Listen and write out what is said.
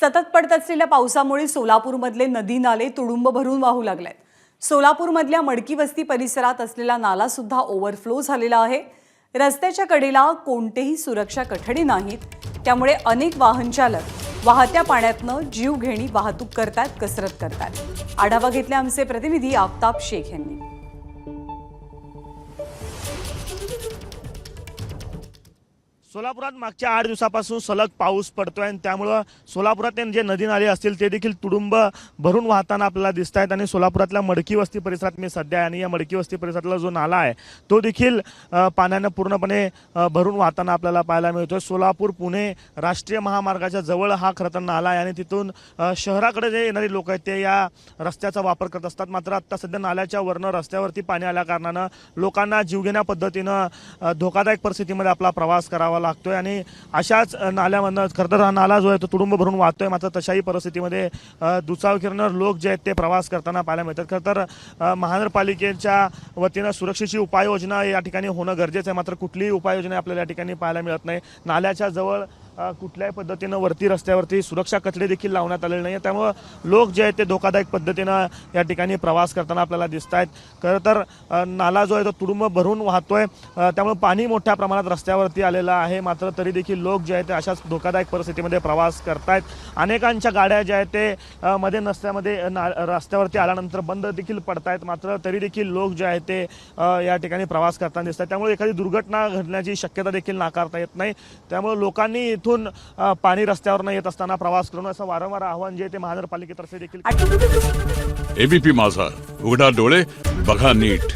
सतत पडत असलेल्या पावसामुळे सोलापूरमधले नदी नाले तुडुंब भरून वाहू लागलेत। सोलापूरमधल्या मडकी वस्ती परिसरात असलेला नाला सुद्धा ओव्हरफ्लो झालेला आहे। रस्त्याच्या कडेला कोणतेही सुरक्षा कठडी नाहीत, त्यामुळे अनेक वाहन चालक वाहत्या पाण्यातनं जीवघेणी वाहतूक करतात, कसरत करतात। आढावा घेतला आमचे प्रतिनिधी आफताब शेख यांनी। सोलापुरात मागच्या 8 दिवसापासून सलग पाऊस पडतोय आणि त्यामुळे सोलापुरात जे नदी नाले असतील ते देखील तुडुंब भरून वाहताना आपल्याला दिसत आहेत। आणि सोलापुरातल्या मडकी वस्ती परिसरात मी सध्या आहे आणि या मडकी वस्ती परिसरातला जो नाला आहे तो देखील पाण्याने पूर्णपणे भरून वाहताना आपल्याला पाहायला मिळतोय। सोलापूर पुणे राष्ट्रीय महामार्गाच्या जवळ हा खरं तर नाला आहे आणि तिथून शहराकडे जे येणारे लोक आहेत ते या रस्त्याचा वापर करत असतात। मात्र आता सध्या नाल्याच्या वरनं रस्त्यावरती पाणी आल्या कारणानं लोकांना जीवघेण्या पद्धतीनं धोकादायक परिस्थितीमध्ये आपला प्रवास करावा लागतोय आणि अशाच नाल्यामधनं खरं तर हा नाला जो आहे तो तुडुंब भरून वाहतोय। मात्र तशाही परिस्थितीमध्ये दुचाकीवरनं लोक जे आहेत ते प्रवास करताना पाहायला मिळतात। खरं तर महानगरपालिकेच्या वतीनं सुरक्षेची उपाययोजना या ठिकाणी होणं गरजेचं आहे, मात्र कुठलीही उपाययोजना आपल्याला या ठिकाणी पाहायला मिळत नाही। नाल्याच्या जवळ कुठल्याही पद्धतीनं वरती रस्त्यावरती सुरक्षा कचरे देखील लावण्यात आलेले नाही, त्यामुळे लोक जे आहेत ते धोकादायक पद्धतीनं या ठिकाणी प्रवास करताना आपल्याला दिसत आहेत। खरं तर नाला जो आहे तो तुडुंब भरून वाहतोय, त्यामुळे पाणी मोठ्या प्रमाणात रस्त्यावरती आलेलं आहे। मात्र तरी देखील लोक जे आहेत ते अशाच धोकादायक परिस्थितीमध्ये प्रवास करतायत। अनेकांच्या गाड्या ज्या आहेत ते मध्ये नसत्यामध्ये रस्त्यावरती आल्यानंतर बंद देखील पडतायत, मात्र तरी देखील लोक जे आहेत ते या ठिकाणी प्रवास करताना दिसत आहेत। त्यामुळे एखादी दुर्घटना घडण्याची शक्यता देखील नाकारता येत नाही। त्यामुळे लोकांनी इथून पाणी रस्त्यावर येत असताना प्रवास करणं असं वारंवार आव्हान जे ते महानगरपालिकेतर्फे देखील। एबीपी माझा, उघडा डोळे बघा नीट।